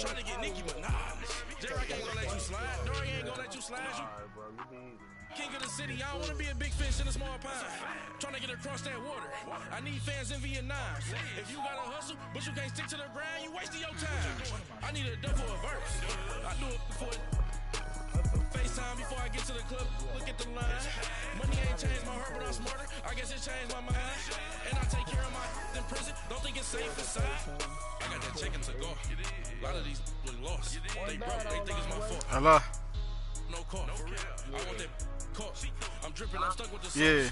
Trying to get Nicki Minaj. Derek ain't gonna let you slide. Dory ain't gonna let you slide. Alright, bro, you be easy, man. King of the city, I don't wanna be a big fish in a small pond. Trying to get across that water. I need fans in Vietnam. If you gotta hustle, but you can't stick to the grind, you wasting your time. I need a double a verse. I do it for FaceTime before I get to the club. Look at the line. Money ain't changed my heart, but I'm smarter. I guess it changed my mind. And I take care of my in prison. Don't think it's safe inside. I got that chicken to go. A lot of these look lost. They broke. They think it's my fault. Hello. No call. For real. I want that call. I'm dripping. I'm stuck with the sauce. Yeah.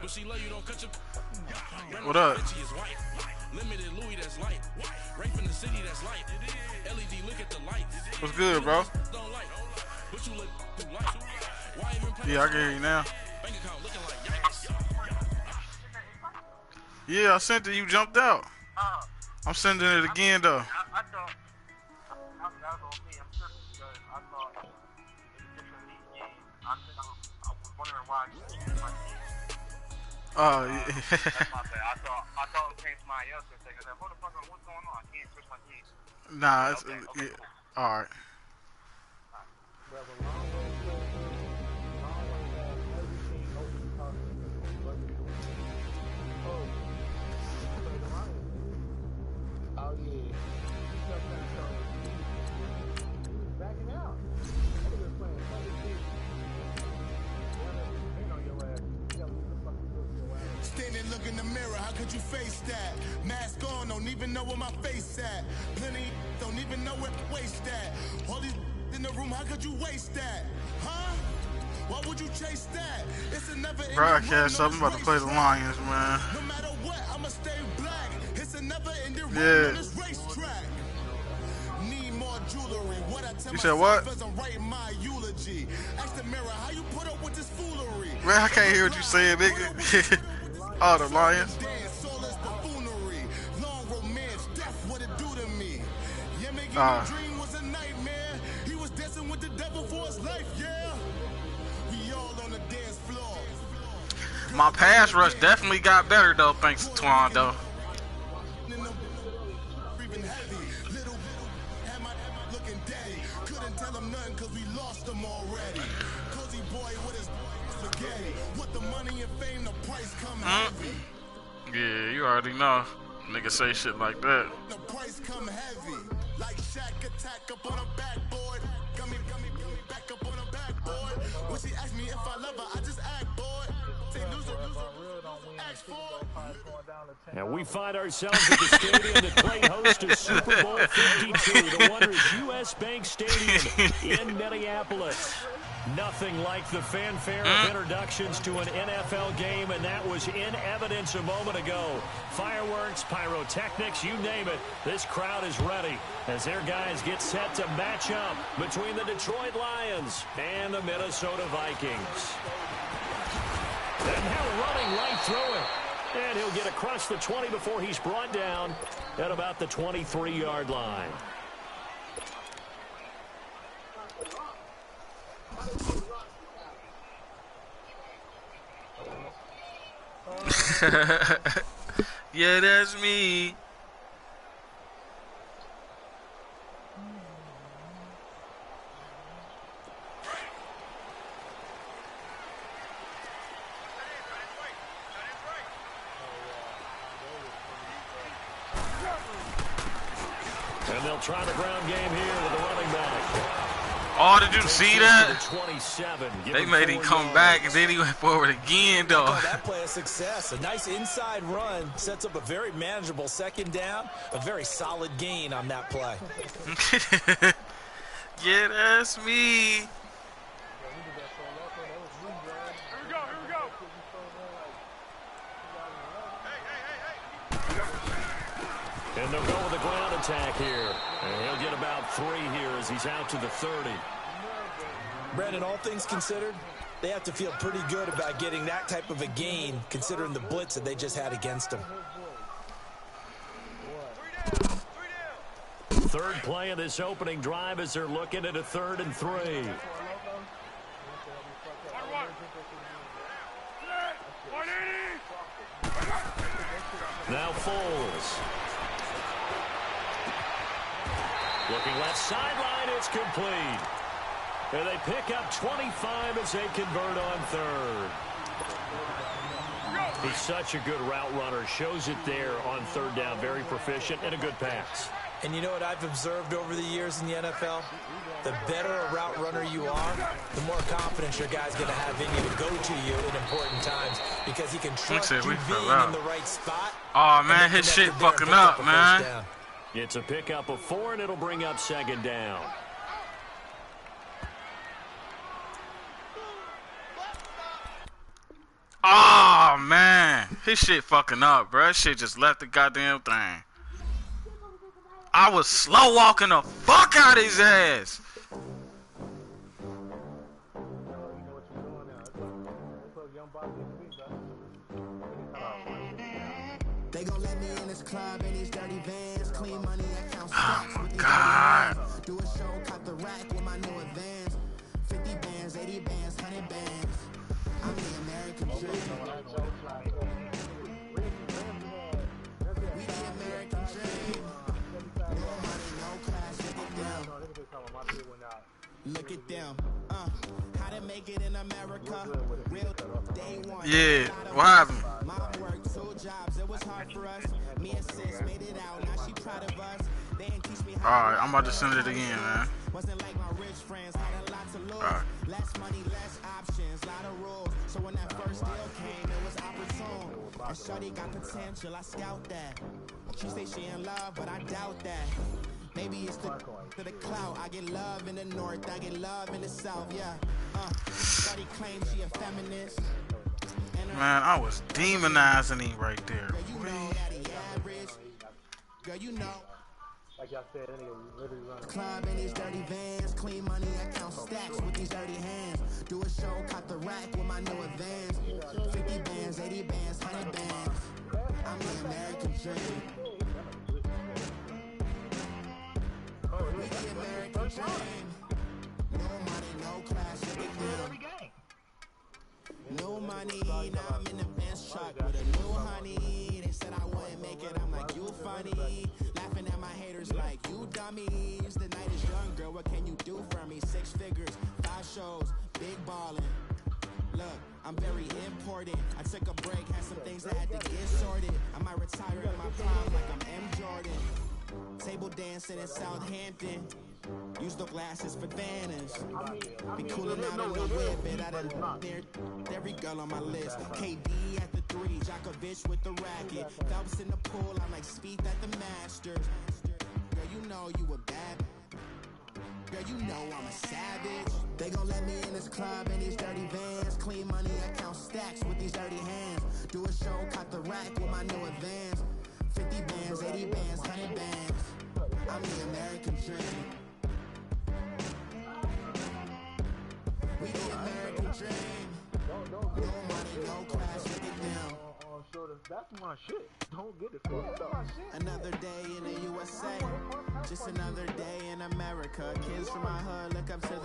But she love you. Don't cut your. What up? Limited Louis, that's light. Rape in the city, that's light. LED, look at the lights. What's good, bro? Don't like, but you look too light. Why even play? Yeah, I can hear you now. Bank account looking like yikes. Yeah, I sent it. You jumped out. I'm sending it again, though. I thought that was on me. I'm tripping because I thought it was different league game. I was wondering why I didn't use my team. Oh, yeah. That's my bad. I thought it came to my else for a second. I was like, motherfucker, what's going on? I can't switch my team. Nah, it's, Okay, yeah. cool. All right. Oh, yeah. Backing out. Standing, look in the mirror, how could you face that? Mask on, don't even know where my face at. Plenty, don't even know where to waste that. All these in the room, how could you waste that? Huh? Why would you chase that? It's a never Broadcast up. I'm about to play the Lions, man. No matter what, I'ma stay black. It's a never ending run Yeah. on this racetrack. Need more jewelry. What I tell You said what? myself as I'm writing my eulogy. Ask the mirror, how you put up with this foolery? Man, I can't hear what you saying, nigga. Oh, the Lions. Dance, soulless buffoonery. Long romance, death, what it do to me. Yeah, making dream was a nightmare. He was dancing with the devil for his life, yeah. We all on the dance floor. My pass rush definitely got better, though, thanks to Twan, though. Breathing heavy. Little had my looking daddy. Couldn't tell him nothing cause we lost him already. Cozy boy with his spaghetti. What the money and fame, the price come heavy. Yeah, you already know. Nigga say shit like that. The price come heavy. Like Shaq attack up on a backboard. Gummy, back up on a backboard. When she asked me if I love her, I just act bored. Say loser, ask for it. And we find ourselves at the stadium that played host to Super Bowl 52. The wonder is U.S. Bank Stadium in Minneapolis. Nothing like the fanfare of introductions to an NFL game, and that was in evidence a moment ago. Fireworks, pyrotechnics, you name it. This crowd is ready as their guys get set to match up between the Detroit Lions and the Minnesota Vikings. And now running right through it. And he'll get across the 20 before he's brought down at about the 23-yard line. Yeah, that's me. And they'll try the ground game here with the running back. Oh, did you see that? 27. They made him come back, and then he went forward again, though. Oh, that play a success. A nice inside run sets up a very manageable second down. A very solid gain on that play. Yeah, that's me. Here we go. And they'll go with the ground attack here. And he'll get about 3 here as he's out to the 30. Brandon, all things considered, they have to feel pretty good about getting that type of a gain, considering the blitz that they just had against them. Third play of this opening drive as they're looking at a 3rd and 3. Now Foles. Looking left sideline, it's complete. And they pick up 25 as they convert on third. He's such a good route runner. Shows it there on third down. Very proficient and a good pass. And you know what I've observed over the years in the NFL? The better a route runner you are, the more confidence your guy's going to have in you to go to you in important times because he can trust you being in the right spot. Oh, man, his shit fucking up, man. It's a pickup of 4, and it'll bring up second down. Oh, man. His shit fucking up, bro. His shit just left the goddamn thing. I was slow walking the fuck out of his ass. They gon' let me in this club in these dirty vans, clean money, I count Oh my god. do a show, cut the rack with my new advance. 50 bands, 80 bands, 100 bands. I'm the American dream. We the American dream. No money, no class, look at them. How to make it in America. Real day one. Yeah, what happened? Mom worked 2 jobs, it was hard for us. Me and sis made it out, now she proud of us. They didn't teach me how. Alright, I'm about to send it again, man. Wasn't like my rich friends, had a lot to lose. Less money, less options, lot of rules. So when that first deal came, it was opportune. And shorty got potential, I scout that. She say she in love, but I doubt that. Maybe it's the clout. I get love in the north, I get love in the south, yeah. Shorty claims she a feminist. Man, I was demonizing him right there. Girl, you know that he average. Girl, you know. Like y'all said, literally running. Club in these dirty vans, clean money, I count stacks with these dirty hands. Do a show, cut the rack with my new advance. 50 bands, 80 bands, 100 bands. I'm the American dream. We the American dream. No money, no class, look at them. No money, now I'm in the Benz truck with a new honey. They said I wouldn't make it, I'm like, you funny. Laughing at my haters like, you dummies. The night is young, girl, what can you do for me? 6 figures, 5 shows, big ballin'. Look, I'm very important. I took a break, had some things that had to get sorted. I might retire in my prime like I'm M. Jordan. Table dancing in Southampton. Use the glasses for Vanish. Be cooling out in the whip, and I done near every girl on my list. KD at the 3, Djokovic with the racket. Phelps in the pool, I'm like Speed at the Masters. Girl, you know you a bad. Girl, you know I'm a savage. They gon' let me in this club in these dirty vans. Clean money, I count stacks with these dirty hands. Do a show, cut the rack with my new advance. 50 bands, 80 bands, 100 bands. I'm the American dream. We the American dream. No money, no class, look at them. That's my shit. Don't get it fucked up. Another day in the USA. Just another day in America. Kids from my hood look up to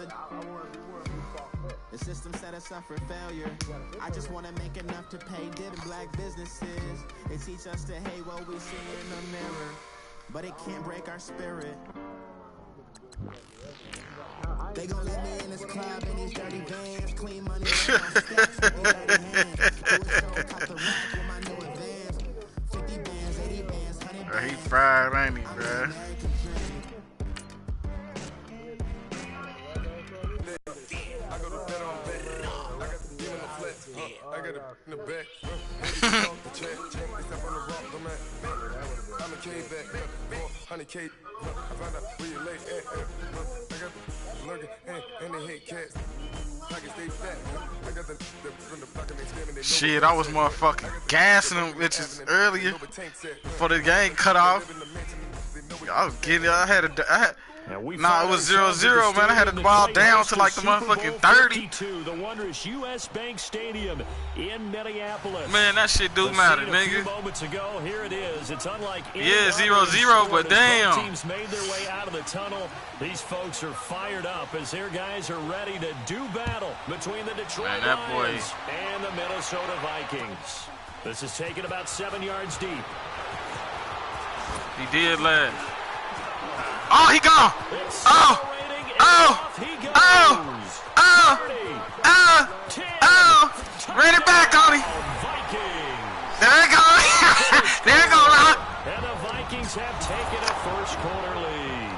the system set us up for failure. I just want to make enough to pay dip in black businesses. They teach us to hate what we see in the mirror, but it can't break our spirit. They gon' let me in this club in these dirty vans. Clean money, stacks with these dirty hands. Do a show, cut the rack with my new advance. 50 bands, 80 bands, 100 bands. He fried, ain't he, bruh? I go to bed on bed. I got the deal in the flex. I got it in the back. The check. They step on the rock, I'm at. I'm a K back. 400K. I found out where you lay at. I got the lurking and they hate cats. I can stay fat. I got the from the block and they screaming. Shit, I was motherfucking gassing them bitches earlier before the game cut off. I was getting, nah, it was 0-0, man. I had the ball down to like the motherfucking 30. The wondrous U.S. Bank Stadium in Minneapolis. Man, that shit do matter, nigga. A few moments ago, here it is. It's unlike yeah, 0-0, but damn. Teams made their way out of the tunnel. These folks are fired up as their guys are ready to do battle between the Detroit Lions and the Minnesota Vikings. This is taken about 7 yards deep. He did last. Oh, he got Oh! Oh! Oh! Oh! Oh! Oh! Ran it back on him. There it goes. There it goes, Rock. And the Vikings have taken a first quarter lead.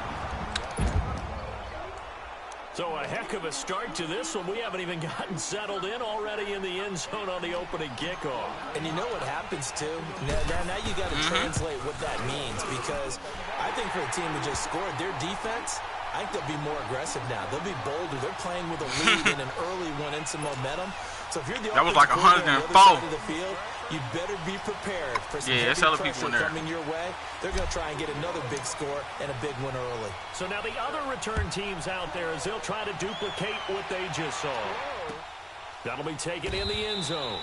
So a heck of a start to this one. We haven't even gotten settled in already in the end zone on the opening kickoff. And you know what happens, too? Now you got to translate what that means, because I think for a team that just scored, their defense, I think they'll be more aggressive now. They'll be bolder. They're playing with a lead in an early one and some momentum. So if you're the that was like 104. Of the field, you better be prepared for some heavy pressure coming your way. They're going to try and get another big score and a big one early. So now the other return teams out there, as they'll try to duplicate what they just saw. That'll be taken in the end zone.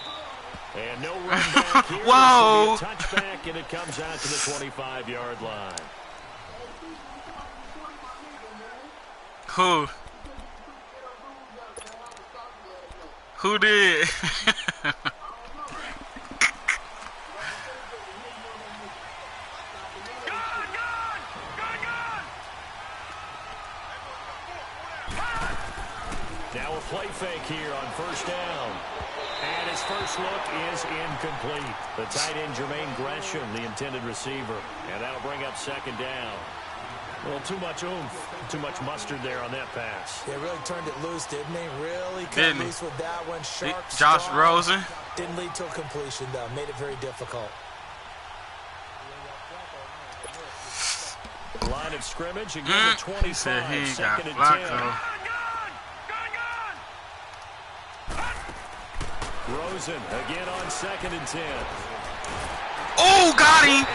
And no run back here. Whoa! This will be a touchback, and it comes out to the 25-yard line. Who did? Now a play fake here on first down. And his first look is incomplete. The tight end, Jermaine Gresham, the intended receiver. And that'll bring up second down. Well, too much oomph, too much mustard there on that pass. They really turned it loose, didn't they? Really cut loose with that one. Sharp Josh start. Rosen. Didn't lead to a completion, though. Made it very difficult. Line of scrimmage, again the 25. He said he got second and 10. Rosen again on second and 10. Oh, got him.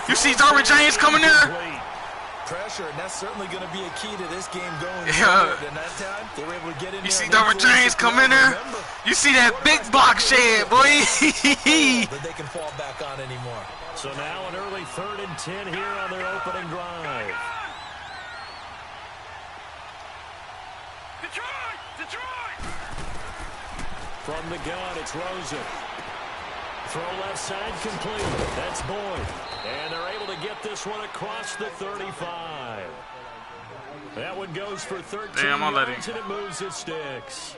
You see Darwin James coming there? Pressure, and that's certainly going to be a key to this game going forward. And that time, they were able to get in there. You see Darwin James come in there? You see that big box shed, boy. That they can fall back on anymore. So now an early 3rd and 10 here on their opening drive. Detroit! From the gun, it's Rosen. Throw left side complete. That's Boyd. And they're able to get this one across the 35. That one goes for 13 yards, and it moves its sticks.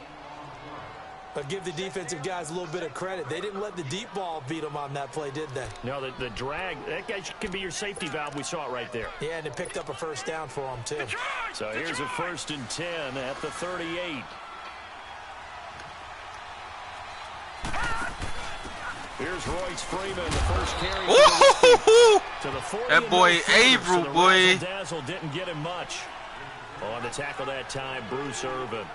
But give the defensive guys a little bit of credit. They didn't let the deep ball beat them on that play, did they? No, the drag, that guy can be your safety valve. We saw it right there. Yeah, and it picked up a first down for them, too. So here's a 1st and 10 at the 38. Here's Royce Freeman, the first carry to the 40. That boy Averill, so boy. Dazzle didn't get him much. On the tackle that time, Bruce Irvin.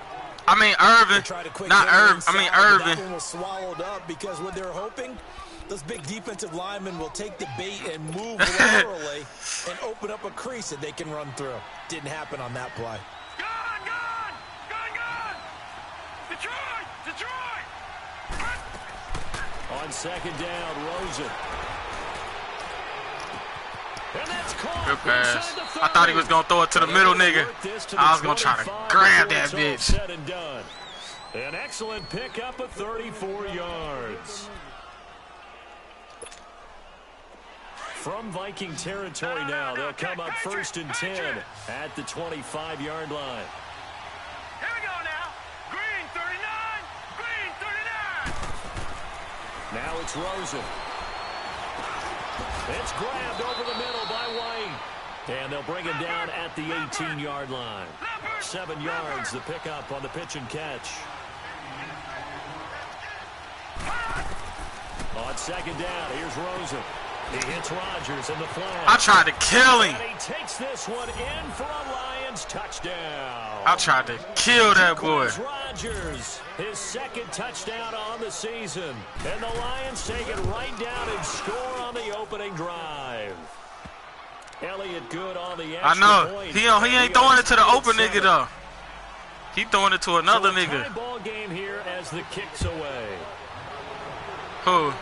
I mean Irvin, not Irvin. I mean Irvin. That one was swallowed up because what they're hoping, those big defensive linemen will take the bait and move laterally and open up a crease that they can run through. Didn't happen on that play. Detroit! On second down, Rosen. And that's caught. Good pass. I thought he was going to throw it to the middle, nigga. I was going to try to grab that bitch. Said and done. An excellent pickup of 34 yards. From Viking territory now, they'll come up 1st and 10 at the 25-yard line. Here we go now. Green 39. Now it's Rosen. It's grabbed over the middle by White. And they'll bring him down at the 18-yard line. 7 yards, the pickup on the pitch and catch. On second down, here's Rosen. He hits Rodgers in the flat. I tried to kill him. And he takes this one in for a Lions touchdown. I tried to kill that boy. Rodgers, his 2nd touchdown on the season. And the Lions take it right down and score on the opening drive. Elliott good on the extra I know. point. He ain't throwing it to the open nigga, though. He throwing it to another so nigga. Tie ball game here as the kick's away. Who?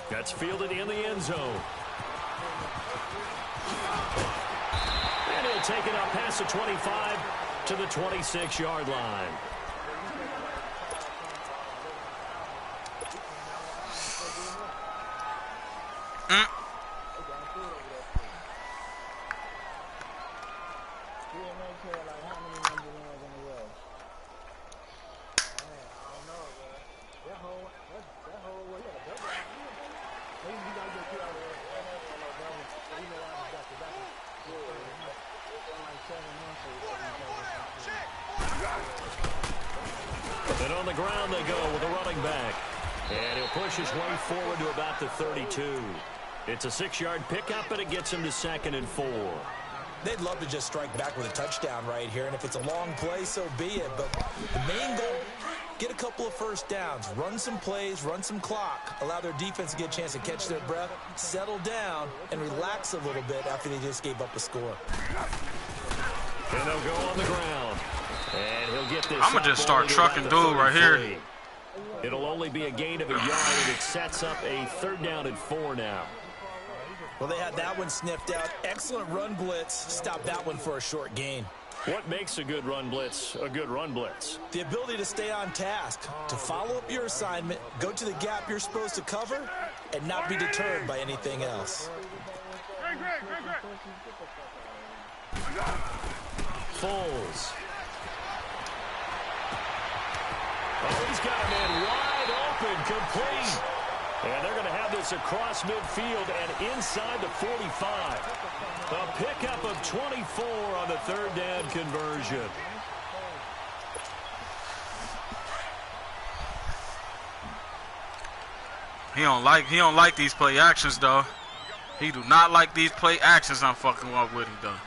That's fielded in the end zone. And he'll take it up past the 25 to the 26-yard line. ground they go with a running back. And he'll push his way forward to about the 32. It's a 6-yard pickup, and it gets him to 2nd and 4. They'd love to just strike back with a touchdown right here, and if it's a long play, so be it. But the main goal, get a couple of first downs, run some plays, run some clock, allow their defense to get a chance to catch their breath, settle down, and relax a little bit after they just gave up a score. And they'll go on the ground. And he'll get this. I'm going to just start trucking dude right here. It'll only be a gain of a yard, and it sets up a 3rd down and 4 now. Well, they had that one sniffed out. Excellent run blitz. Stop that one for a short gain. What makes a good run blitz a good run blitz? The ability to stay on task, to follow up your assignment, go to the gap you're supposed to cover, and not be deterred by anything else. Foles. Oh, he's got a man wide open, complete. And they're going to have this across midfield and inside the 45. A pickup of 24 on the 3rd down conversion. He don't like these play actions though. He do not like these play actions I'm fucking up with him though.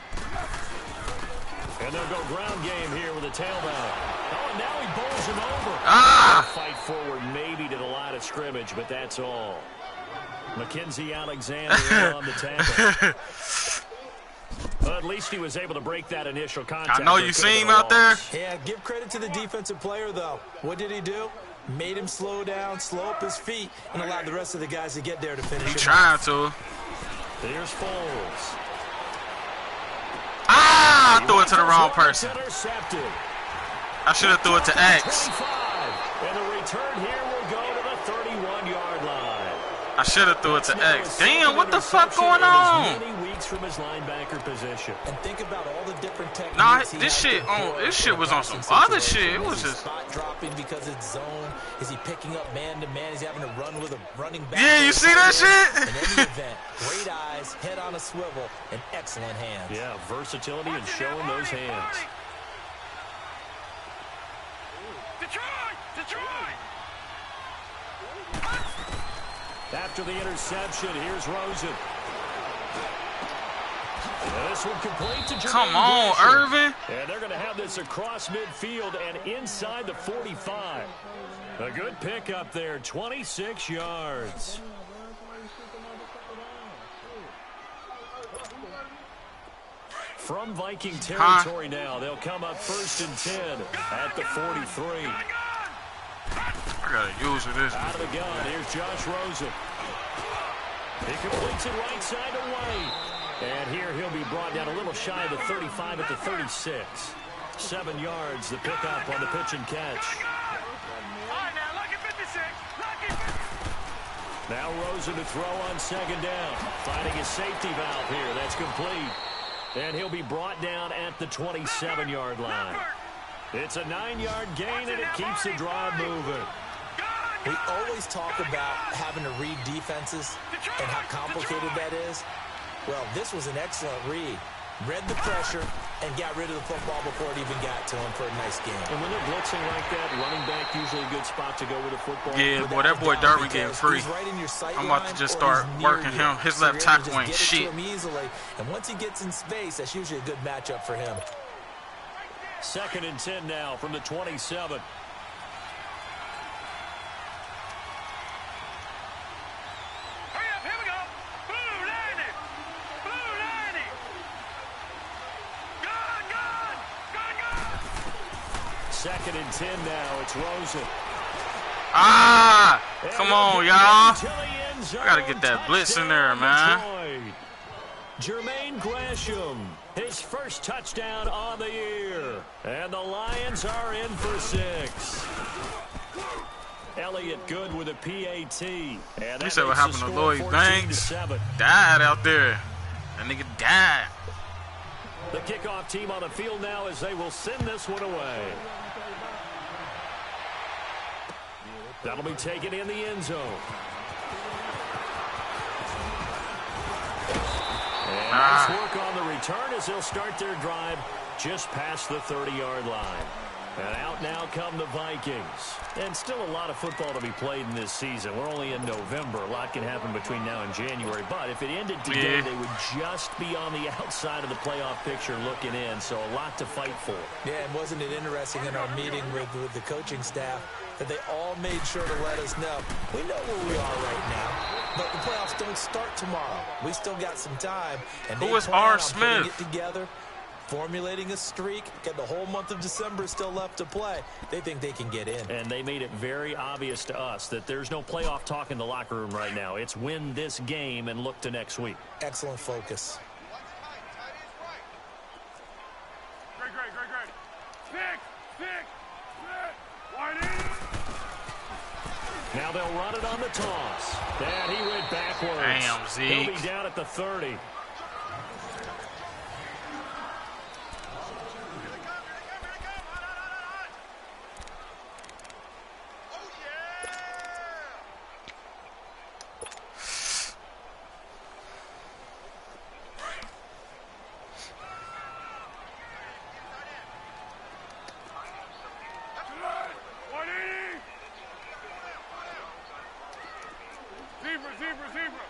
And they'll go ground game here with a tailback. Oh, and now he bowls him over. Fight forward maybe to the line of scrimmage, but that's all. Mackenzie Alexander on the tackle. Well, at least he was able to break that initial contact. I know you seen him out there. Yeah, give credit to the defensive player, though. What did he do? Made him slow down, slow up his feet, and allowed the rest of the guys to get there to finish. He trying to. Here's Foles. I threw it to the wrong person. I should have threw it to X. And the return here will go to the 31-yard line. I should have threw it to X. Damn, what the fuck going on? Many weeks from his linebacker position. And think about all the different techniques. Nah, this shit was on some other shit. It was just spot dropping because it's zone. Is he picking up man to man? Is he having to run with a running back? Yeah, you see that shit? In any event, great eyes, head on a swivel, and excellent hands. Yeah, versatility and showing those hands. Detroit! After the interception, here's Rosen. And this one complete to Jermaine Come on, Gresham. Irvin. And they're going to have this across midfield and inside the 45. A good pickup there, 26 yards. From Viking territory now, they'll come up 1st and 10 at the 43. I gotta use this. Out of the gun, here's Josh Rosen. He completes it right side away. And here he'll be brought down a little shy of the 35 at the 36. 7 yards, the pickup on the pitch and catch. Now Rosen to throw on 2nd down. Finding his safety valve here. That's complete. And he'll be brought down at the 27-yard line. It's a 9-yard gain, and it keeps the drive moving. We always talk about having to read defenses and how complicated that is. Well, this was an excellent read. Read the pressure and got rid of the football before it even got to him for a nice game. And when they're blitzing like that, running back usually a good spot to go with the football. Yeah, boy, that boy Derwin getting free. I'm about to just start working him. His left tackle ain't shit. And once he gets in space, that's usually a good matchup for him. 2nd and 10 now from the 27. Second and 10 now. It's Rosen. Come on, y'all. I gotta get that blitz in there, man. Jermaine Gresham, his first touchdown on the year. And the Lions are in for 6. Elliott good with a PAT. And you said what happened to Lloyd Banks? Died out there. That nigga died. The kickoff team on the field now as they will send this one away. That'll be taken in the end zone. And nice work on the return as they'll start their drive just past the 30-yard line. And out now come the Vikings. And still a lot of football to be played in this season. We're only in November. A lot can happen between now and January. But if it ended today, they would just be on the outside of the playoff picture looking in. So a lot to fight for. Yeah, and wasn't it interesting in our meeting with the coaching staff that they all made sure to let us know. We know where we are right now, but the playoffs don't start tomorrow. We still got some time. And who is R. Smith? It together, formulating a streak, get the whole month of December still left to play. They think they can get in. And they made it very obvious to us that there's no playoff talk in the locker room right now. It's win this game and look to next week. Excellent focus. Great. Six. Wide in. Now they'll run it on the toss. And he went backwards. Damn, Zeke. He'll be down at the 30. Zebra.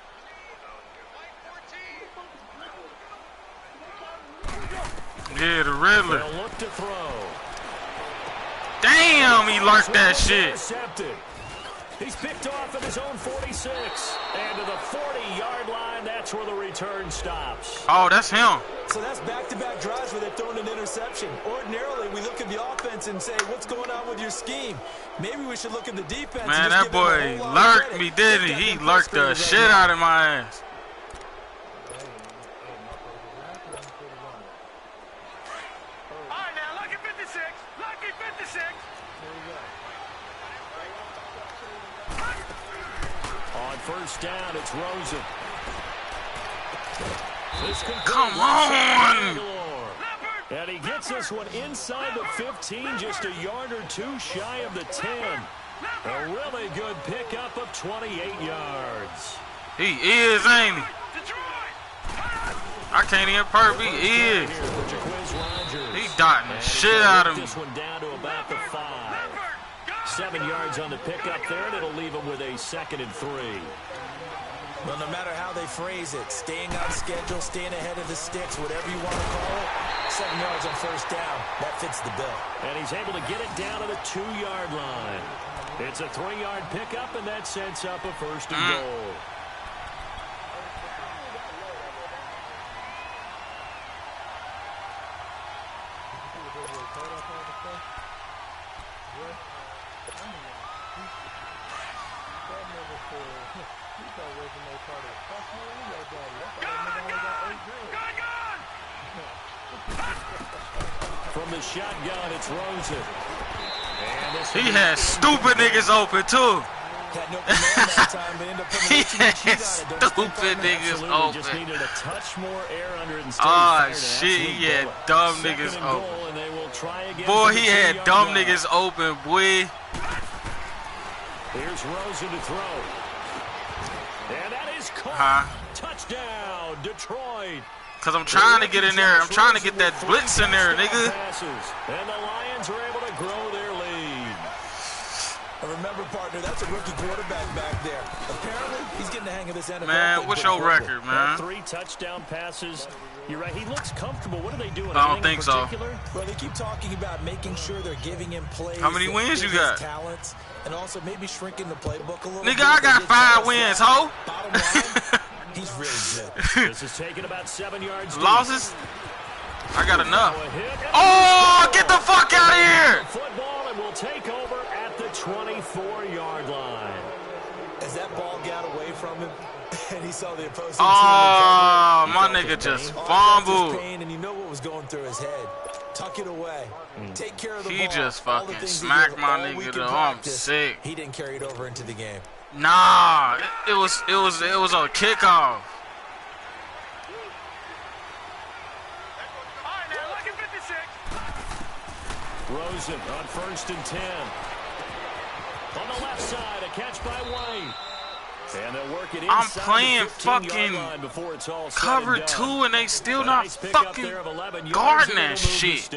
Yeah, the Riddler. They'll look to throw. Damn, he lurked that shit. Intercepted. He's picked off at his own 46. And to the 40-yard line, that's where the return stops. Oh, that's him. So that's back-to-back drives where they've thrown an interception. Ordinarily, we look at the offense and say, what's going on with your scheme? Maybe we should look at the defense. Man, that boy lurked me, didn't he? He lurked the shit out of my ass. All right, now, lucky 56. Lucky 56. On first down, it's Rosen. Come on! And he gets this one inside the 15, just a yard or two shy of the 10. A really good pickup of 28 yards. He is, ain't he? I can't even perp. He is. He dotting the shit out of me. This one down to about the 5. 7 yards on the pickup there, and it'll leave him with a 2nd and 3. Well, no matter how they phrase it, staying on schedule, staying ahead of the sticks, whatever you want to call it, 7 yards on first down, that fits the bill. And he's able to get it down to the 2-yard line. It's a 3-yard pickup, and that sets up a 1st and goal. From the shotgun, it's Rosen. He had stupid niggas open, too. He had stupid niggas open. Just needed a touch more air under it. Oh, shit, he had dumb niggas open. Boy, he had dumb niggas open, boy. Here's Rosen to throw. And that is caught. Touchdown, Detroit. Because I'm trying to get in there. I'm trying to get that blitz in there, nigga. And the Lions are able to grow their lead. Remember, partner, that's a rookie quarterback back there. Apparently, he's getting the hang of this NFL. Man, what's your record, man? 3 touchdown passes. You're right. He looks comfortable. What are they doing? I don't think so. Well, they keep talking about making sure they're giving him plays. How many wins you got? Talents, and also maybe shrinking the playbook a little Nigga, bit. I got 5 wins, ho. Bottom line, he's really good. This is taking about 7 yards. Losses? I got enough. Oh, get the fuck out of here! Football, and we'll take over at the 24-yard line. As that ball got away from him, and he saw the opposing team. Oh, my nigga just fumbled. And you know what was going through his head. Tuck it away. Take care of the ball. He just fucking smacked my nigga though. I'm sick. He didn't carry it over into the game. Nah, it was a kickoff. Rosen on 1st and 10. On the left side, a catch by White. And they'll work it I'm inside playing the fucking before it's all cover 2 and they still not fucking guarding that shit.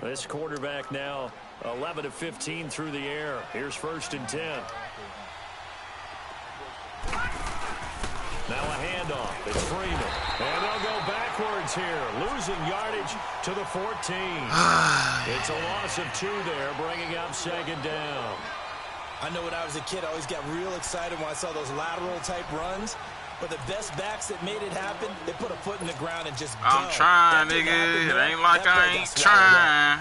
This quarterback now 11 of 15 through the air. Here's 1st and 10. Now a handoff. It's Freeman. And they'll go backwards here. Losing yardage to the 14. It's a loss of 2 there, bringing up 2nd down. I know when I was a kid, I always got real excited when I saw those lateral-type runs. But the best backs that made it happen, they put a foot in the ground and just go. I'm trying, nigga. It ain't like I ain't trying.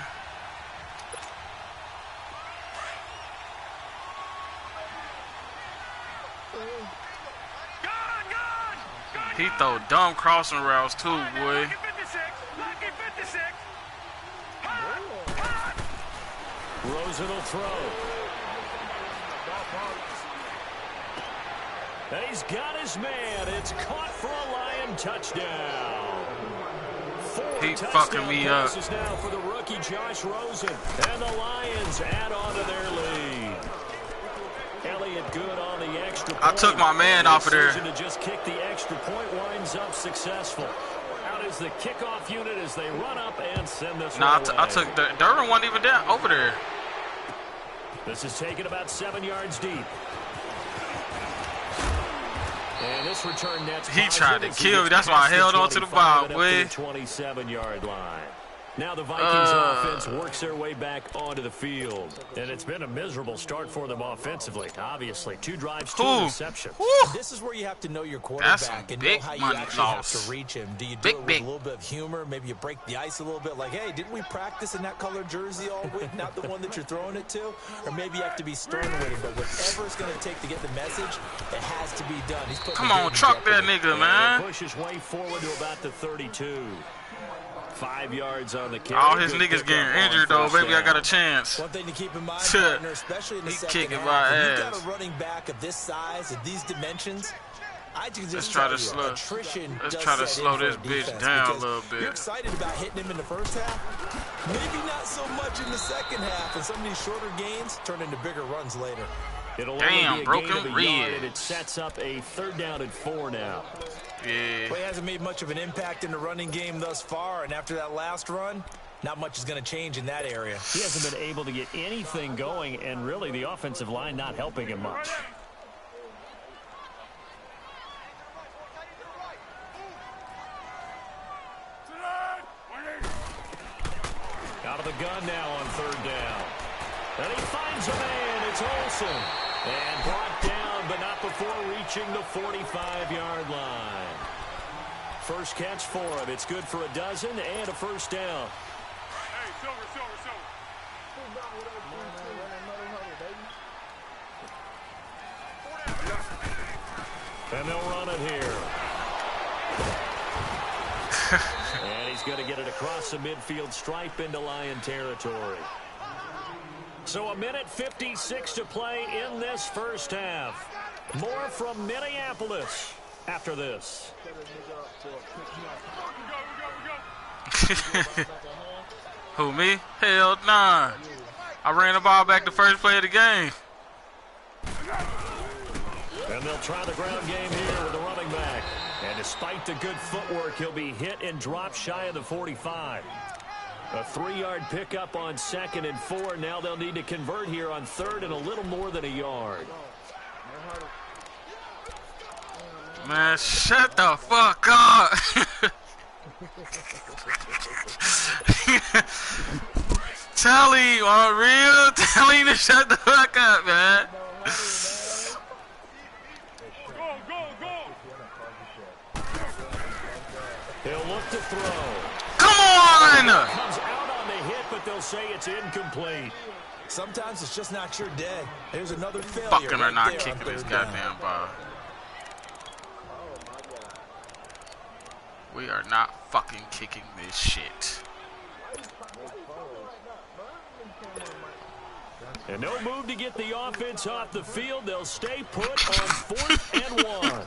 He throw dumb crossing routes too, boy. Rosen will throw. And he's got his man. It's caught for a Lion touchdown. 4 He fucking me up. Now for the rookie Josh Rosen. And the Lions add on to their lead. Elliott good on the extra point. I took my man off of there. To just kick the extra point winds up successful. Out is the kickoff unit as they run up and send this Nah, one I took the Durham wasn't even down over there. This is taken about 7 yards deep. And this return net's He tried to kill me. That's why I held on to the ball, boy. 27-yard line. Now the Vikings offense works their way back onto the field. And it's been a miserable start for them offensively, obviously. 2 drives, 2 receptions. This is where you have to know your quarterback and know how you actually have to reach him. Do you do it with a little bit of humor? Maybe you break the ice a little bit like, hey, didn't we practice in that colored jersey all week, not the one that you're throwing it to? Or maybe you have to be stern with him, but whatever it's going to take to get the message, it has to be done. He's Come on, truck that nigga, man. Push his way forward to about the 32. 5 yards on the carry. All his niggas getting injured, though. Maybe I got a chance. One thing to keep in mind, partner, especially in the second half, my when ass. you've got a running back of this size, of these dimensions, I can just try to slow this bitch down a little bit. You're excited about hitting him in the first half, maybe not so much in the second half, and some of these shorter gains turn into bigger runs later. It'll Damn, broken ribs. And it sets up a 3rd down and 4 now. Yeah. Well, he hasn't made much of an impact in the running game thus far, and after that last run, not much is going to change in that area. He hasn't been able to get anything going, and really the offensive line not helping him much. Out of the gun now on 3rd down. And he finds a man. It's Olsen. And brought down, but not before reaching the 45-yard line. First catch for him. It's good for a dozen and a 1st down. Hey, Silver. And they'll run it here. And he's going to get it across the midfield stripe into Lion territory. So 1:56 to play in this first half. More from Minneapolis after this. Who, me? Hell nah. I ran the ball back the first play of the game. And they'll try the ground game here with the running back. And despite the good footwork, he'll be hit and dropped shy of the 45. A 3-yard pickup on 2nd and 4. Now they'll need to convert here on 3rd and a little more than a yard. Man, shut the fuck up. Tell him, on real, tell him to shut the fuck up, man. He'll look to throw. Come on! Comes out on the hit, but they'll say it's incomplete. Sometimes it's just not your day. There's another failure. Fucking right are not there kicking on this 3rd goddamn down. ball. We are not fucking kicking this shit. And no move to get the offense off the field. They'll stay put on 4th and 1.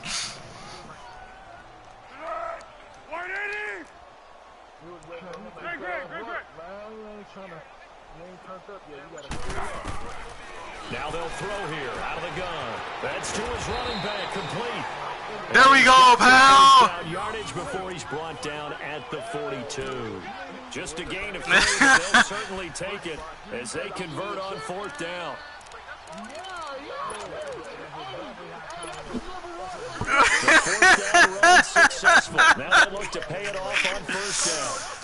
Now they'll throw here out of the gun. That's to his running back, complete. There we go, pal. Yardage before he's brought down at the 42. Just a gain of 3, but they'll certainly take it as they convert on 4th down. The 4th down run successful. Now they look to pay it off on 1st down.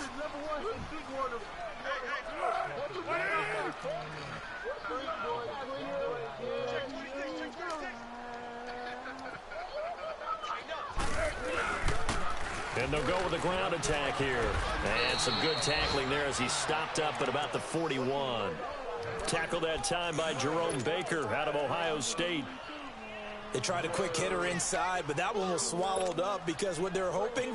And they'll go with a ground attack here. And some good tackling there as he stopped up at about the 41. Tackled that time by Jerome Baker out of Ohio State. They tried a quick hitter inside, but that one was swallowed up because what they're hoping,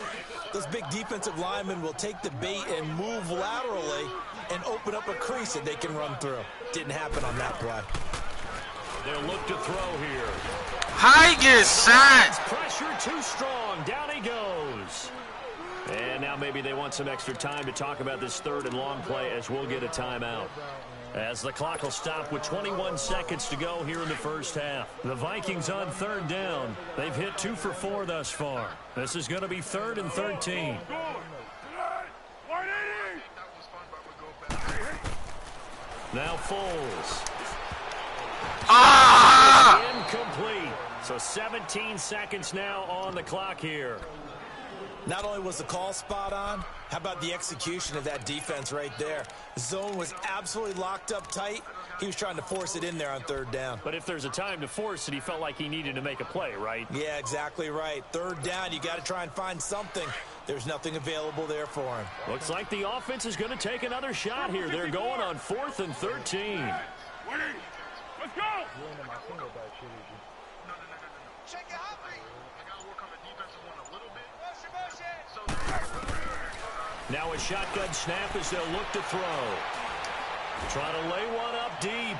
those big defensive linemen will take the bait and move laterally and open up a crease that they can run through. Didn't happen on that play. They'll look to throw here. High gets shot. Pressure too strong. Down he goes. And now maybe they want some extra time to talk about this 3rd and long play as we'll get a timeout. As the clock will stop with 21 seconds to go here in the 1st half. The Vikings on 3rd down. They've hit 2 for 4 thus far. This is going to be 3rd and 13. Now Foles. Incomplete. So 17 seconds now on the clock here. Not only was the call spot on, how about the execution of that defense right there? The zone was absolutely locked up tight. He was trying to force it in there on 3rd down. But if there's a time to force it, he felt like he needed to make a play, right? Yeah, exactly right. 3rd down, you got to try and find something. There's nothing available there for him. Looks like the offense is going to take another shot here. They're going on 4th and 13. Let's go! Now a shotgun snap as they'll look to throw. Trying to lay one up deep.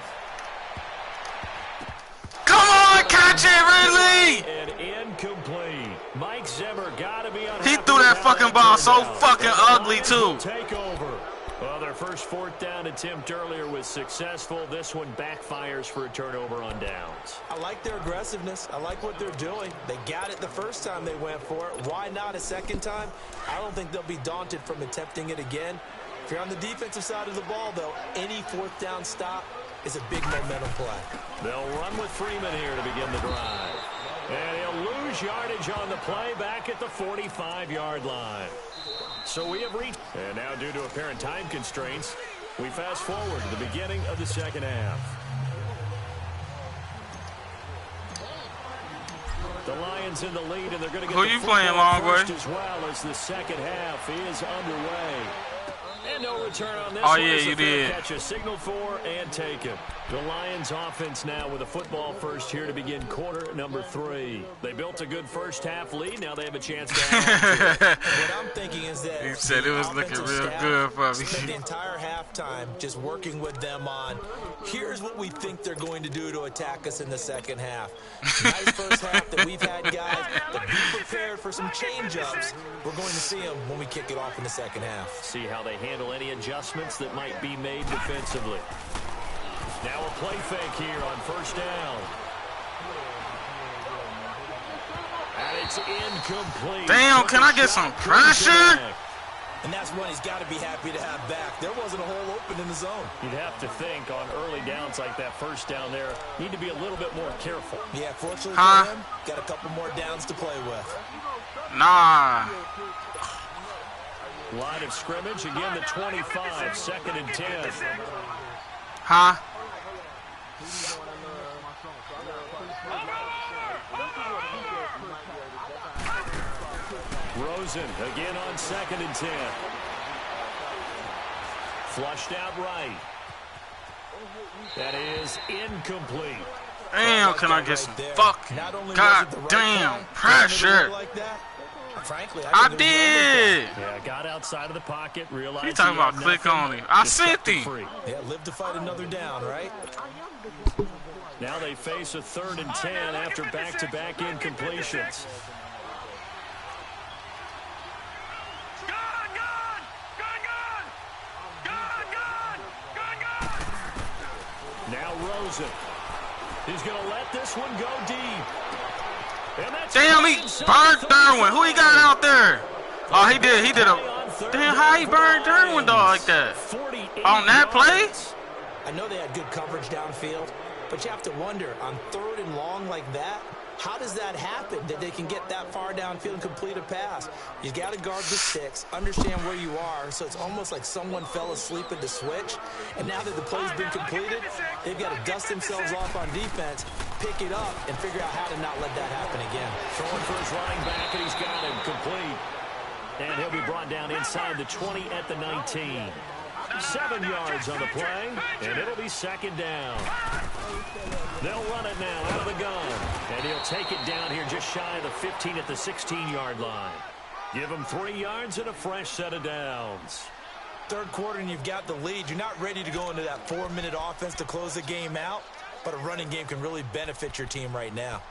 Come on, catch it, Ridley! And incomplete. Mike Zimmer got to be on. He threw that fucking ball so fucking ugly, too. Take over. Well, their first 4th down attempt earlier was successful. This one backfires for a turnover on downs. I like their aggressiveness. I like what they're doing. They got it the first time they went for it. Why not a second time? I don't think they'll be daunted from attempting it again. If you're on the defensive side of the ball, though, any 4th down stop is a big momentum play. They'll run with Freeman here to begin the drive. And he'll lose yardage on the play back at the 45-yard line. So we have reached, and now due to apparent time constraints, we fast forward to the beginning of the 2nd half. The Lions in the lead, and they're going to get Who you playing, long way? As well as the 2nd half is underway. And no return on this. Oh, one. yeah, It's a you fair did. Catch a signal for and take it. The Lions offense now with a football first here to begin quarter number 3. They built a good first half lead. Now they have a chance to add to it. What I'm thinking is that He said it was looking real good for me. spent the entire halftime just working with them on, here's what we think they're going to do to attack us in the 2nd half. Nice first half that we've had, guys, but be prepared for some change-ups. We're going to see them when we kick it off in the 2nd half. See how they handle any adjustments that might be made defensively. Now a play fake here on 1st down. And it's incomplete. Damn, can I get some pressure? And that's one he's got to be happy to have back. There wasn't a hole open in the zone. You'd have to think on early downs like that 1st down there, need to be a little bit more careful. Yeah, fortunately for him, got a couple more downs to play with. Nah. Line of scrimmage, again the 25, 2nd and 10. Huh? Rosen again on 2nd and 10. Flushed out right. That is incomplete. Damn, can I get some fucking goddamn pressure? Frankly, I did. Yeah, got outside of the pocket, realized You talking about click on him. I sent him. Yeah, live to fight another down, right? Now they face a 3rd and 10 after back-to-back incompletions. Now Rosen. He's going to let this one go deep. Damn, he burned Derwin. Who he got out there? Oh, he did. He did a. Damn, how he burned Derwin dog like that? On that play? I know they had good coverage downfield, but you have to wonder, on 3rd and long like that, how does that happen, that they can get that far downfield and complete a pass? You got to guard the sticks, understand where you are, so it's almost like someone fell asleep at the switch, and now that the play's been completed, they've got to dust themselves off on defense, pick it up, and figure out how to not let that happen again. Throwing for his running back, and he's got him complete. And he'll be brought down inside the 20 at the 19. 7 yards on the play, and it'll be 2nd down. They'll run it now out of the gun, and he'll take it down here just shy of the 15 at the 16-yard line. Give him 3 yards and a fresh set of downs. 3rd quarter, and you've got the lead. You're not ready to go into that 4-minute offense to close the game out, but a running game can really benefit your team right now.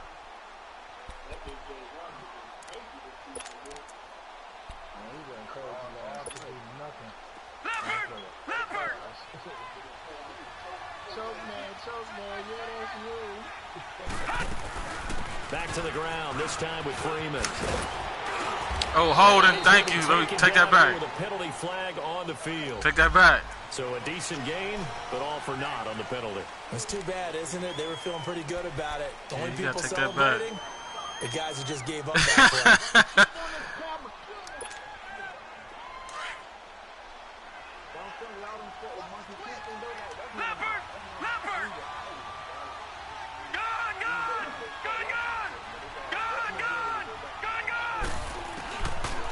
Back to the ground, this time with Freeman. Oh, holding. Thank you. Let me take that back. With a penalty flag on the field. Take that back. So a decent gain, but all for naught on the penalty. It's too bad, isn't it? They were feeling pretty good about it. The only people take celebrating, the guys who just gave up that play.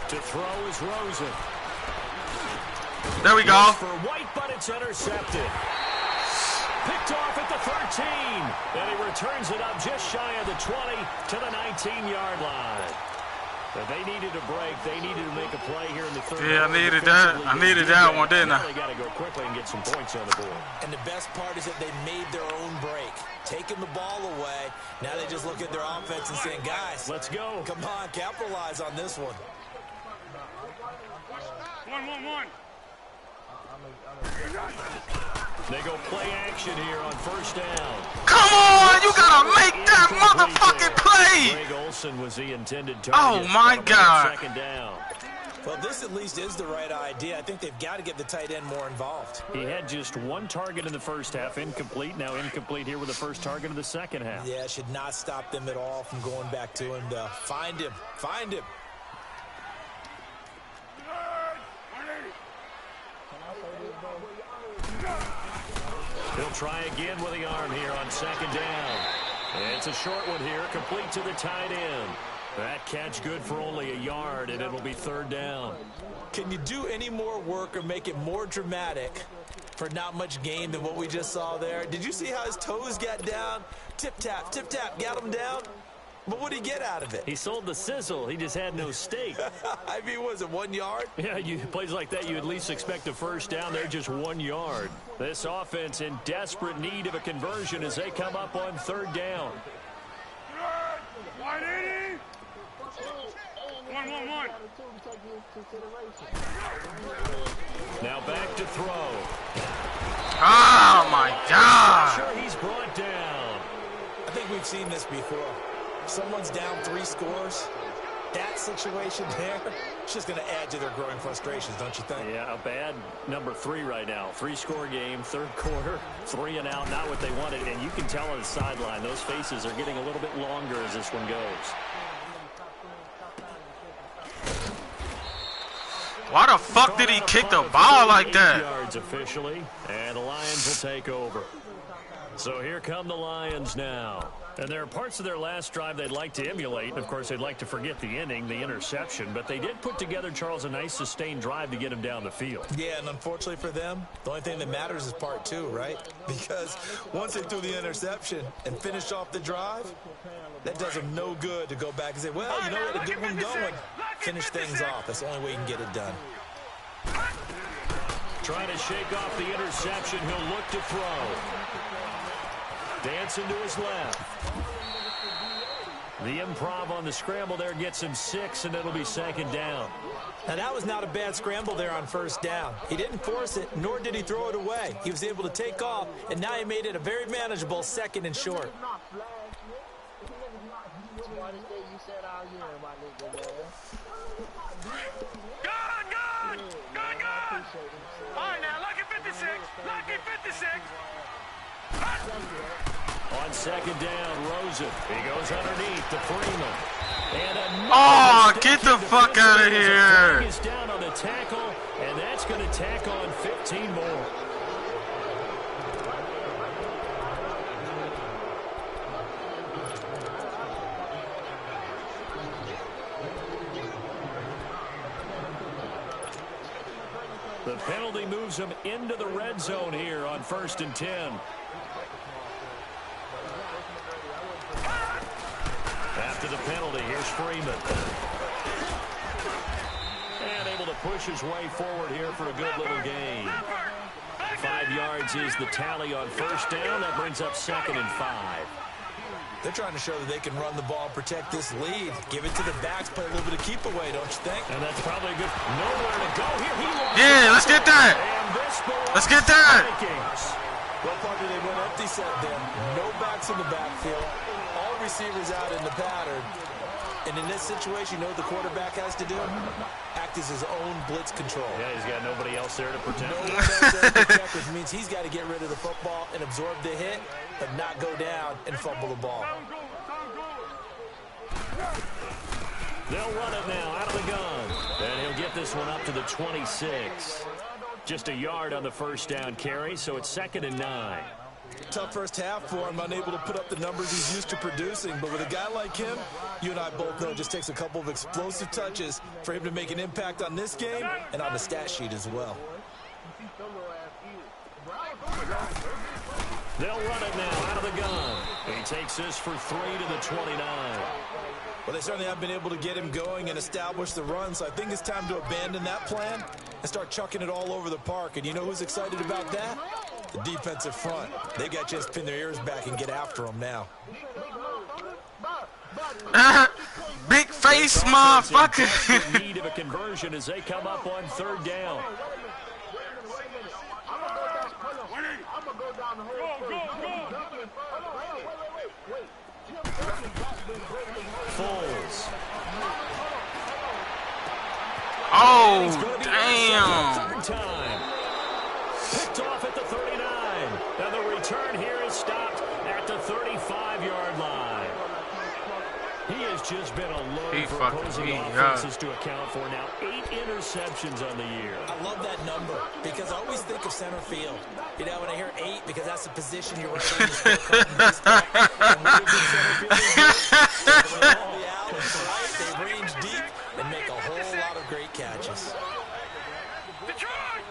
To throw is Rosen. There we go. For White, but it's intercepted. Picked off at the 13. And he returns it up just shy of the 20 to the 19-yard line. But they needed a break. They needed to make a play here in the 3rd. Yeah, I needed that. I needed that one, didn't I? They got to go quickly and get some points on the board. And the best part is that they made their own break, taking the ball away. Now they just look at their offense and saying, guys, let's go. Come on, capitalize on this one. 1-1-1. They go play action here on 1st down. Come on, you gotta make that motherfucking play. Greg Olsen was the intended target. Oh my God. 2nd down. Well, this at least is the right idea. I think they've got to get the tight end more involved. He had just 1 target in the 1st half, incomplete. Now incomplete here with the 1st target of the 2nd half. Yeah, it should not stop them at all from going back to him to find him. Find him. He'll try again with the arm here on 2nd down. And it's a short one here, complete to the tight end. That catch good for only a yard, and it'll be 3rd down. Can you do any more work or make it more dramatic for not much gain than what we just saw there? Did you see how his toes got down? Tip-tap, got him down. But what did he get out of it? He sold the sizzle. He just had no steak. I mean, was it 1 yard? Yeah, plays like that, you at least expect a 1st down. They're just 1 yard. This offense in desperate need of a conversion as they come up on 3rd down. 180. 1-1-1. Now back to throw. Oh my God. Sure, he's brought down. I think we've seen this before. Someone's down 3 scores. That situation there, it's just going to add to their growing frustrations, don't you think? Yeah, a bad number 3 right now. 3-score game, 3rd quarter, 3 and out, not what they wanted. And you can tell on the sideline, those faces are getting a little bit longer as this one goes. Why the fuck did he kick the ball like that? 8 yards officially, and the Lions will take over. So here come the Lions now. And there are parts of their last drive they'd like to emulate. And, of course, they'd like to forget the inning, the interception. But they did put together, Charles, a nice sustained drive to get him down the field. Yeah, and unfortunately for them, the only thing that matters is part 2, right? Because once they threw the interception and finished off the drive, that does them no good to go back and say, well, you know what, a good one going. Finish things off. That's the only way you can get it done. Trying to shake off the interception. He'll look to throw. Dancing to his left. The improv on the scramble there gets him 6, and it'll be 2nd down. Now, that was not a bad scramble there on 1st down. He didn't force it, nor did he throw it away. He was able to take off, and now he made it a very manageable 2nd and short. All right, now, lucky 56. Lucky 56. On second down, Rosen. He goes underneath to Freeman. And oh, get the fuck out of here. He's down on the tackle, and that's going to tack on 15 more. The penalty moves him into the red zone here on 1st and 10. After the penalty, here's Freeman. And able to push his way forward here for a good little gain. 5 yards is the tally on 1st down. That brings up 2nd and 5. They're trying to show that they can run the ball and protect this lead. Give it to the backs, play a little bit of keep away, don't you think? And that's probably good. Nowhere to go here. Yeah, let's get that. Let's get that. Well, partner, they went empty set there. No backs in the backfield. All receivers out in the pattern. And in this situation, you know what the quarterback has to do? Act as his own blitz control. Yeah, he's got nobody else there to protect. No one else there to protect, which means he's got to get rid of the football and absorb the hit, but not go down and fumble the ball. They'll run it now out of the gun. And he'll get this one up to the 26. Just a yard on the 1st down carry, so it's 2nd and 9. Tough first half for him, unable to put up the numbers he's used to producing. But with a guy like him, you and I both know it just takes a couple of explosive touches for him to make an impact on this game and on the stat sheet as well. They'll run it now out of the gun. He takes this for 3 to the 29. Well, they certainly have been able to get him going and establish the run, so I think it's time to abandon that plan and start chucking it all over the park. And you know who's excited about that? The defensive front. They got just pin their ears back and get after him now. Big face, motherfucker. In need of a conversion as they come up on 3rd down. Foles. Oh, damn. Third time. Picked off at the 39. And the return here is stopped at the 35-yard line. He has just been a load for opposing offenses to account for. Now 8 interceptions on the year. I love that number because I always think of center field. You know, when I hear 8, because that's the position you're right in. They range deep and make a whole lot of great catches. Detroit!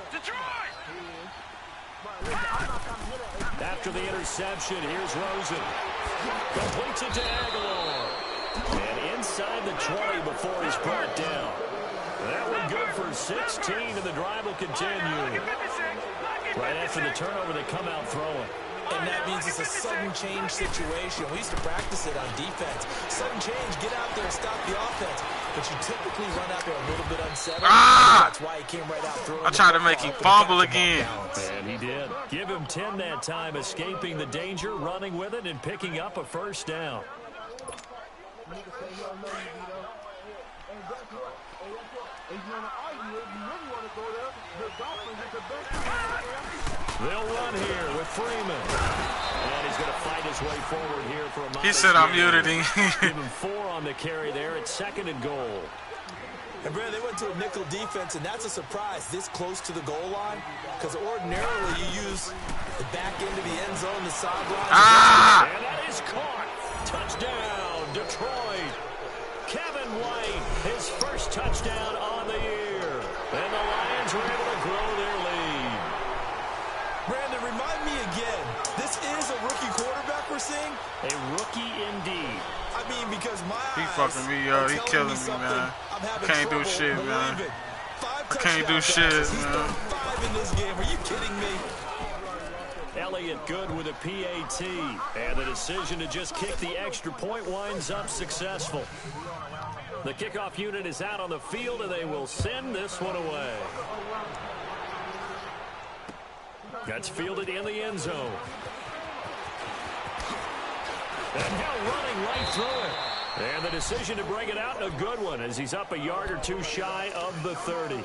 After the interception, here's Rosen. Completes it to Aguilar. And inside the 20 before he's brought down. That one good for 16, and the drive will continue. Right after the turnover, they come out throwing. And that means it's a sudden change situation. We used to practice it on defense. Sudden change, get out there, stop the offense. But you typically run out there a little bit unsettled. That's why he came right out throwing. I tried to make him fumble again. And he did. Give him 10 that time, escaping the danger, running with it, and picking up a 1st down. They'll run here with Freeman. And he's going to fight his way forward here for a He said I muted him. Give him 4 on the carry there at 2nd and goal. And Brad, they went to a nickel defense, and that's a surprise this close to the goal line. Because ordinarily you use the back end of the end zone, the sideline. And that is caught. Touchdown, Detroit. Kevin White, his first touchdown on the year. And the Lions were able to grow their lead. Brandon, remind me again, this is a rookie quarterback we're seeing? A rookie indeed. I mean, because my He eyes fucking me up. He killing me, man. I can't do shit, man. I can't do shit, man. He's done 5 in this game. Are you kidding me? Elliott good with a PAT. And the decision to just kick the extra point winds up successful. The kickoff unit is out on the field, and they will send this one away. That's fielded in the end zone. And now running right through it. And the decision to bring it out, a good one, as he's up a yard or two shy of the 30.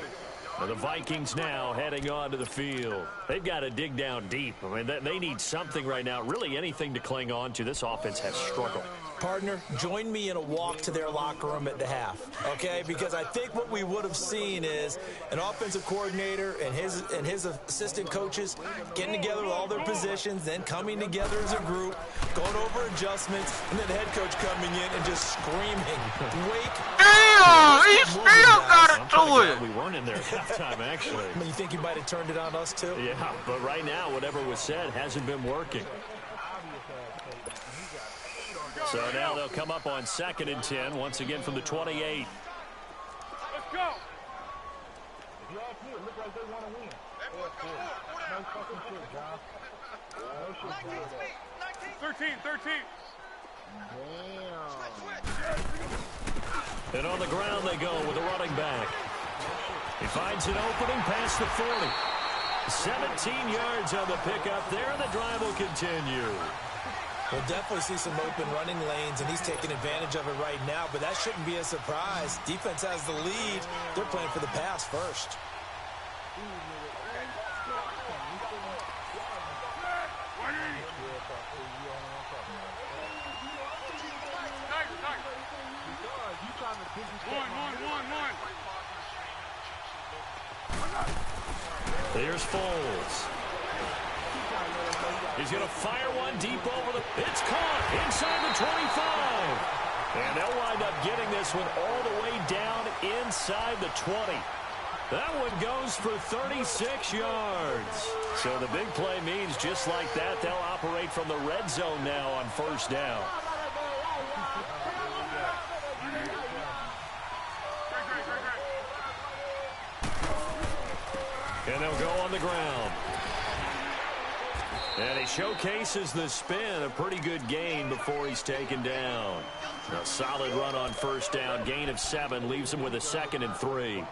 And the Vikings now heading onto the field. They've got to dig down deep. I mean, they need something right now, really anything to cling on to. This offense has struggled. Partner, join me in a walk to their locker room at the half, okay? Because I think what we would have seen is an offensive coordinator and his assistant coaches getting together with all their positions, then coming together as a group, going over adjustments, and then the head coach coming in and just screaming, "Wake!" Damn, he still got it to it. We weren't in there at halftime, actually. I mean, you think he might have turned it on us too? Yeah, but right now, whatever was said hasn't been working. So now they'll come up on 2nd and 10, once again from the 28. Let's go. If you ask me, it looks like they want to win. No fucking shit, John. No shit, John. 13. And on the ground they go with a running back. He finds an opening past the 40. 17 yards on the pickup there, and the drive will continue. We'll definitely see some open running lanes, and he's taking advantage of it right now, but that shouldn't be a surprise. Defense has the lead. They're playing for the pass first. Here's Foles. He's going to fire one deep over the... It's caught inside the 25. And they'll wind up getting this one all the way down inside the 20. That one goes for 36 yards. So the big play means just like that, they'll operate from the red zone now on 1st down. And they'll go on the ground. And he showcases the spin, a pretty good gain before he's taken down. A solid run on 1st down, gain of 7, leaves him with a 2nd and 3.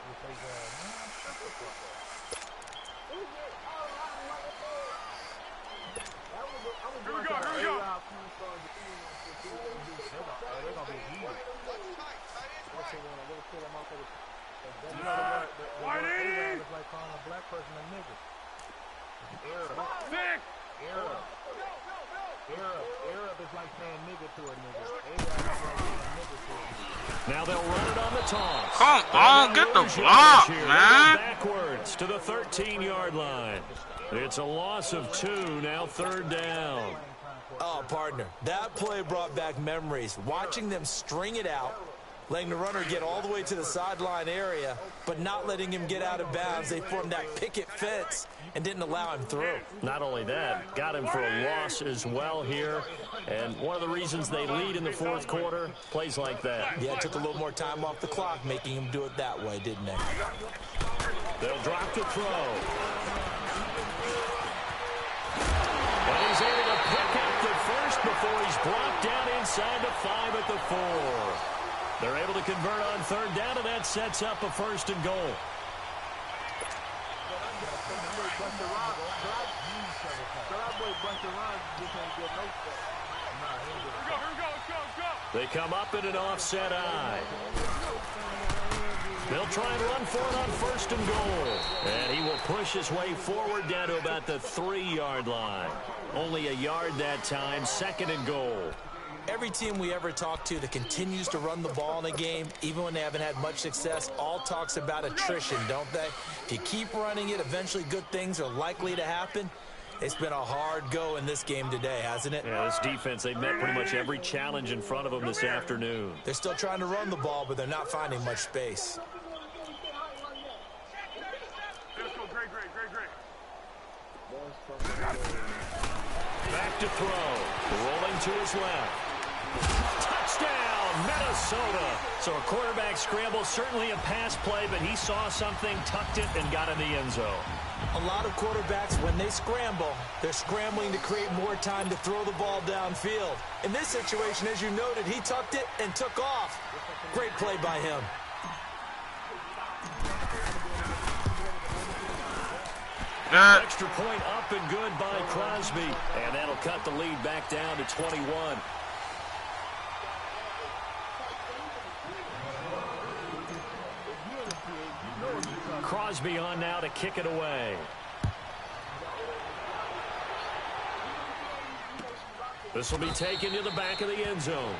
Now they'll run it on the toss. Come on, get the block, man. Backwards to the 13-yard line. It's a loss of 2, now 3rd down. Oh, partner, that play brought back memories. Watching them string it out, letting the runner get all the way to the sideline area, but not letting him get out of bounds. They formed that picket fence and didn't allow him through. Not only that, got him for a loss as well here. And one of the reasons they lead in the 4th quarter, plays like that. Yeah, it took a little more time off the clock, making him do it that way, didn't they? They'll drop the throw. But he's able to pick up the first before he's brought down inside the 5 at the 4. They're able to convert on 3rd down, and that sets up a 1st and goal. They come up in an offset eye. They'll try and run for it on 1st and goal. And he will push his way forward down to about the 3-yard line. Only a yard that time, 2nd and goal. Every team we ever talk to that continues to run the ball in a game, even when they haven't had much success, all talks about attrition, don't they? If you keep running it, eventually good things are likely to happen. It's been a hard go in this game today, hasn't it? Yeah, this defense, they've met pretty much every challenge in front of them this afternoon. They're still trying to run the ball, but they're not finding much space. Back to throw. Rolling to his left. Touchdown, Minnesota. So a quarterback scramble, certainly a pass play, but he saw something, tucked it, and got in the end zone. A lot of quarterbacks, when they scramble, they're scrambling to create more time to throw the ball downfield. In this situation, as you noted, he tucked it and took off. Great play by him. Extra point up and good by Crosby. And that'll cut the lead back down to 21. Crosby on now to kick it away. This will be taken to the back of the end zone.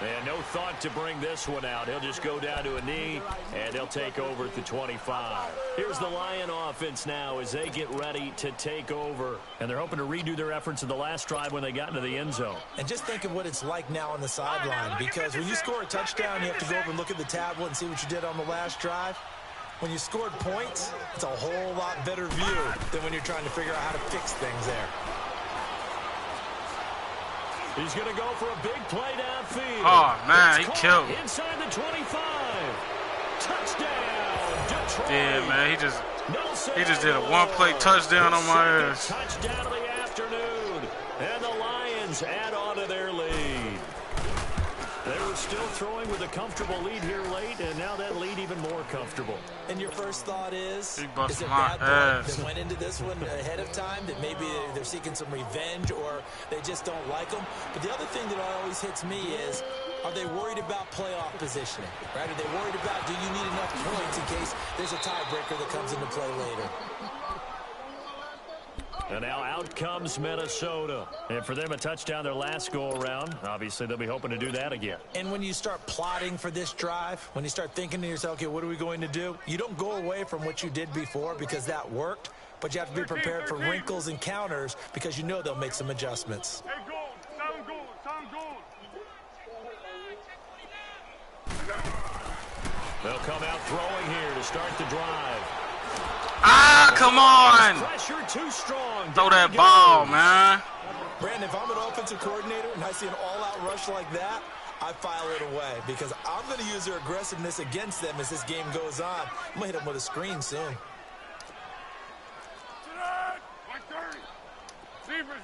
And no thought to bring this one out. He'll just go down to a knee, and they'll take over at the 25. Here's the Lion offense now as they get ready to take over. And they're hoping to redo their efforts in the last drive when they got into the end zone. And just think of what it's like now on the sideline, because when you score a touchdown, you have to go over and look at the tablet and see what you did on the last drive. When you scored points, it's a whole lot better view than when you're trying to figure out how to fix things there. He's going to go for a big play downfield. Oh, man, he killed. Inside the 25. Touchdown, Detroit. Yeah, man, he just did a one-play touchdown on my ass. Touchdown of the afternoon. And the Lions add on to their lead. They were still throwing with a comfortable lead here late, and now that lead even more comfortable. And your first thought is it my bad ass. that went into this one ahead of time, that maybe they're seeking some revenge or they just don't like them? But the other thing that always hits me is, are they worried about playoff positioning? Right? Are they worried about, do you need enough points in case there's a tiebreaker that comes into play later? And now out comes Minnesota. And for them, a touchdown their last go-around. Obviously, they'll be hoping to do that again. And when you start plotting for this drive, when you start thinking to yourself, okay, what are we going to do? You don't go away from what you did before because that worked, but you have to be prepared for wrinkles and counters because you know they'll make some adjustments. Hey, goal. Sound goal. They'll come out throwing here to start the drive. Ah, come on! Pressure too strong. Throw that ball, man. Brandon, if I'm an offensive coordinator and I see an all-out rush like that, I file it away because I'm going to use their aggressiveness against them as this game goes on. I'm going to hit them with a screen soon. Zebra.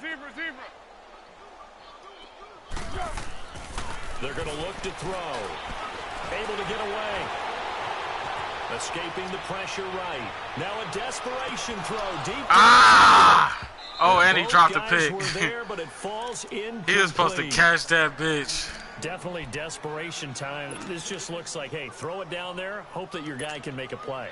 They're going to look to throw. Able to get away. Escaping the pressure right. Now a desperation throw. Deep. Ah! Oh, and he dropped the pick. There, but it falls in. He was supposed to catch that bitch. Definitely desperation time. This just looks like, hey, throw it down there. Hope that your guy can make a play.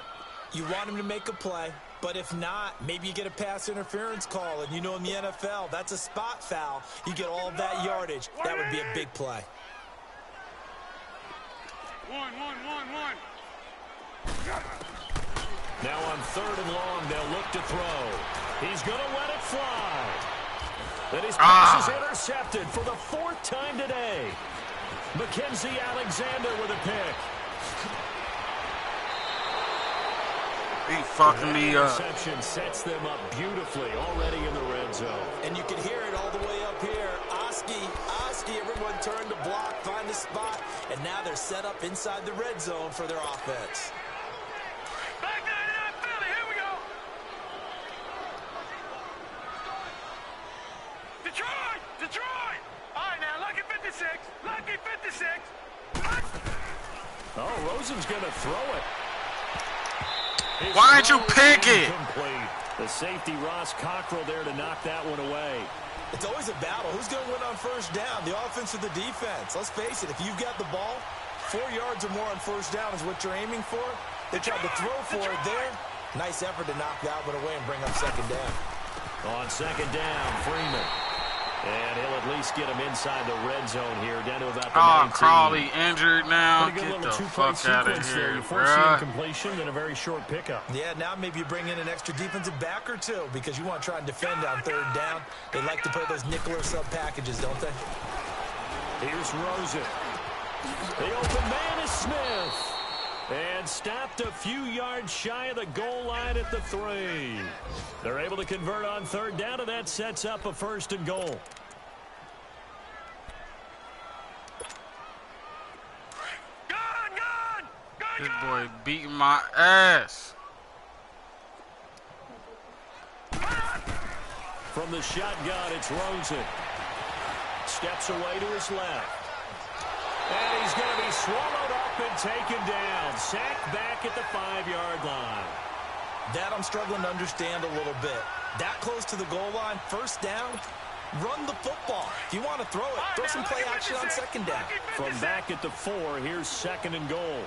You want him to make a play, but if not, maybe you get a pass interference call. And you know in the NFL, that's a spot foul. You get all of that yardage. That would be a big play. One. Now on 3rd and long, they'll look to throw. He's going to let it fly. Then his pass is intercepted for the 4th time today. Mackenzie Alexander with a pick. He fucking me up. Interception sets them up beautifully already in the red zone. And you can hear it all the way up here. Oski, everyone turned to block, find a spot, and now they're set up inside the red zone for their offense. Back down, Philly, here we go. Detroit. All right, now, lucky 56. Oh, Rosen's going to throw it. Why didn't you pick it? Complete. The safety, Ross Cockrell, there to knock that one away. It's always a battle. Who's going to win on first down, the offense or the defense? Let's face it, if you've got the ball, 4 yards or more on first down is what you're aiming for. They tried to throw for it there. Nice effort to knock that one away and bring up 2nd down. On 2nd down, Freeman. And he'll at least get him inside the red zone here, down to about the 19. Crawley injured now. Get the fuck out of here, you force the incompletion, then a very short pickup. Yeah, now maybe you bring in an extra defensive back or two because you want to try and defend on 3rd down. They like to play those nickel or sub packages, don't they? Here's Rosen. The open man is Smith. And stopped a few yards shy of the goal line at the 3. They're able to convert on 3rd down, and that sets up a 1st and goal. This boy beating my ass. From the shotgun, it's Rosen. Steps away to his left. And he's going to be swallowed up and taken down. Sacked back at the 5-yard line. That I'm struggling to understand a little bit. That close to the goal line, 1st down, run the football. If you want to throw it, throw some play action on 2nd down. From back at the 4, here's 2nd and goal.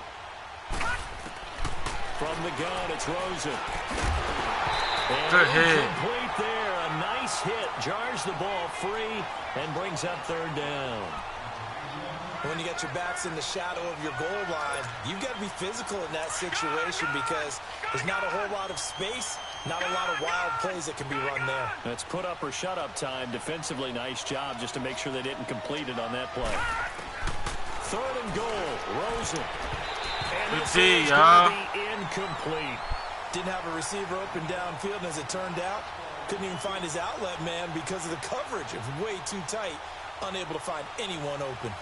From the gun, it's Rosen. Good hit. Complete there. A nice hit. Jars the ball free and brings up third down. When you get your backs in the shadow of your goal line, you've got to be physical in that situation because there's not a whole lot of space, not a lot of wild plays that can be run there. That's put up or shut up time. Defensively, nice job just to make sure they didn't complete it on that play. Third and goal, Rosen. And this is going to be incomplete. Didn't have a receiver open downfield, and as it turned out, couldn't even find his outlet man because of the coverage. It was way too tight, unable to find anyone open.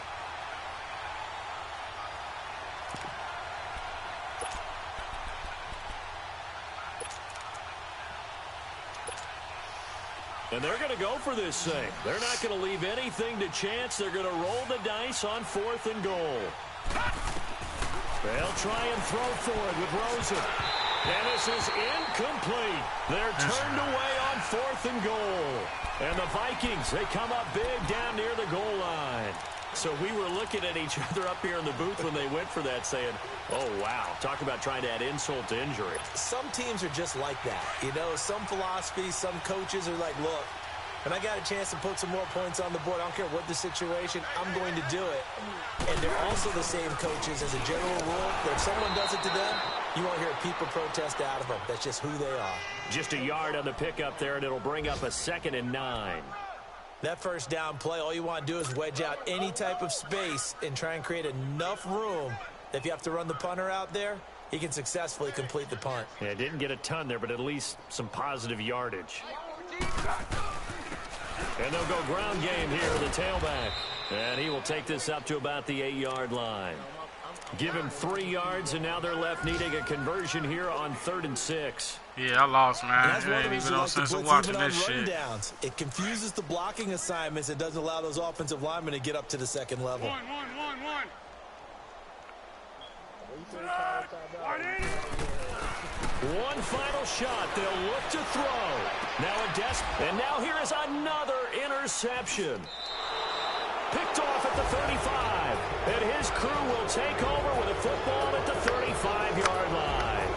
And they're going to go for this thing. They're not going to leave anything to chance. They're going to roll the dice on 4th and goal. They'll try and throw for it with Rosen. And this is incomplete. They're turned away on 4th and goal. And the Vikings, they come up big down near the goal line. So we were looking at each other up here in the booth when they went for that saying, oh, wow, talk about trying to add insult to injury. Some teams are just like that. You know, some philosophies, some coaches are like, look, when I got a chance to put some more points on the board, I don't care what the situation, I'm going to do it. And they're also the same coaches as a general rule, that if someone does it to them, you won't hear people protest out of them. That's just who they are. Just a yard on the pickup there, and it'll bring up a 2nd and 9. That first down play, all you want to do is wedge out any type of space and try and create enough room that if you have to run the punter out there, he can successfully complete the punt. Yeah, didn't get a ton there, but at least some positive yardage. And they'll go ground game here, the tailback. And he will take this up to about the 8-yard line. Give him 3 yards, and now they're left needing a conversion here on 3rd and 6. Yeah, I lost, man. That's I ain't even no sense of watching this shit. It confuses the blocking assignments. It doesn't allow those offensive linemen to get up to the 2nd level. One. One final shot. They'll look to throw. Now and now here is another interception. Picked off at the 35. And his crew will take over with a football at the 35-yard line.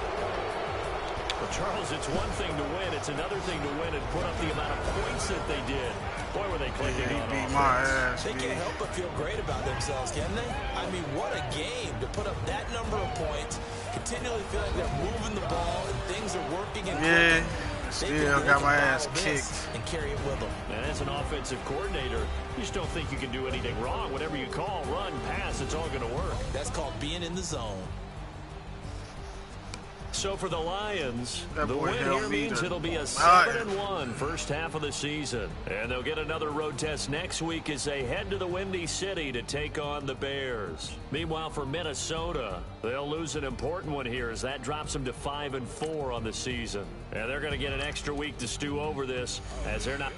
Well, Charles, it's one thing to win. It's another thing to win and put up the amount of points that they did. Boy, were they clicking on beat my ass. They can't help but feel great about themselves, can they? I mean, what a game to put up that number of points, continually feel like they're moving the ball and things are working and clicking. Still got my ass kicked. And carry it with them. And as an offensive coordinator, you just don't think you can do anything wrong. Whatever you call, run, pass, it's all going to work. That's called being in the zone. So for the Lions, the win here means it'll be a 7-1 first half of the season. And they'll get another road test next week as they head to the Windy City to take on the Bears. Meanwhile, for Minnesota, they'll lose an important one here as that drops them to 5-4 on the season. And they're going to get an extra week to stew over this as they're not...